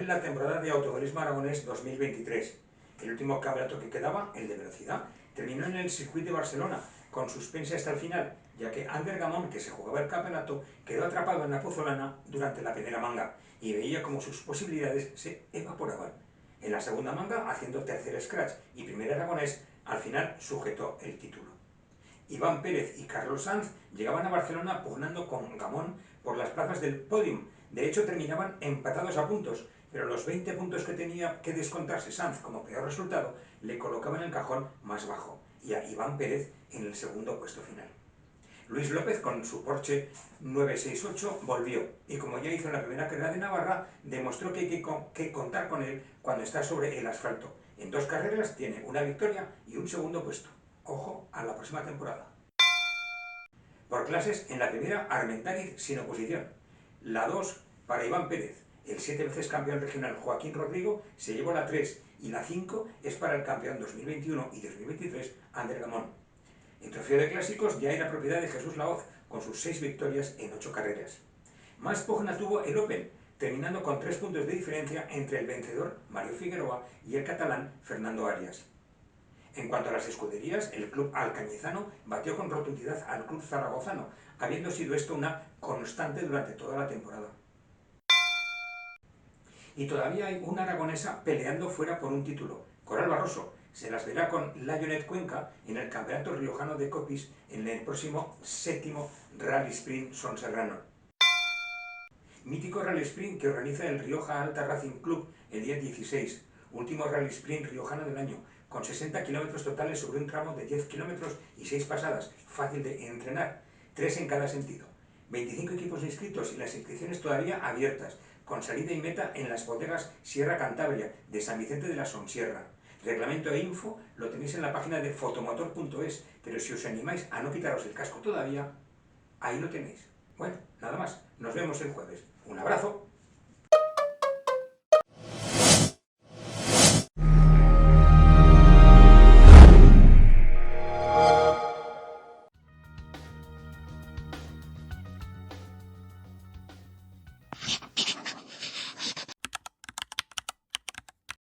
en la temporada de Automovilismo Aragonés 2023. El último campeonato que quedaba, el de velocidad, terminó en el Circuit de Barcelona, con suspense hasta el final, ya que Ander Gamón, que se jugaba el campeonato, quedó atrapado en la Pozzolana durante la primera manga y veía como sus posibilidades se evaporaban. En la segunda manga, haciendo tercer scratch y primer aragonés, al final sujetó el título. Iván Pérez y Carlos Sanz llegaban a Barcelona pugnando con Gamón por las plazas del podium. De hecho, terminaban empatados a puntos, pero los 20 puntos que tenía que descontarse Sanz como peor resultado le colocaban en el cajón más bajo y a Iván Pérez en el segundo puesto final. Luis López, con su Porsche 968, volvió y, como ya hizo en la primera carrera de Navarra, demostró que hay que contar con él cuando está sobre el asfalto. En 2 carreras tiene una victoria y un segundo puesto. Ojo a la próxima temporada. Por clases, en la primera, Armendáriz sin oposición. La 2 para Iván Pérez. El 7 veces campeón regional Joaquín Rodrigo se llevó la 3 y la 5 es para el campeón 2021 y 2023 Ander Gamón. El trofeo de clásicos ya era propiedad de Jesús Laoz, con sus 6 victorias en 8 carreras. Más pugna tuvo el Open, terminando con 3 puntos de diferencia entre el vencedor, Mario Figueroa, y el catalán, Fernando Arias. En cuanto a las escuderías, el club alcañizano batió con rotundidad al club zaragozano, habiendo sido esto una constante durante toda la temporada. Y todavía hay una aragonesa peleando fuera por un título. Coral Barroso se las verá con Lionet Cuenca en el Campeonato Riojano de Copis en el próximo 7º Rally Sprint Son Serrano. Mítico Rally Sprint que organiza el Rioja Alta Racing Club el día 16, último Rally Sprint riojano del año, con 60 kilómetros totales sobre un tramo de 10 kilómetros y 6 pasadas, fácil de entrenar, 3 en cada sentido. 25 equipos inscritos y las inscripciones todavía abiertas, con salida y meta en las bodegas Sierra Cantabria de San Vicente de la Sonsierra. Reglamento e info lo tenéis en la página de fotomotor.es, pero si os animáis a no quitaros el casco todavía, ahí lo tenéis. Bueno, nada más. Nos vemos el jueves. Un abrazo.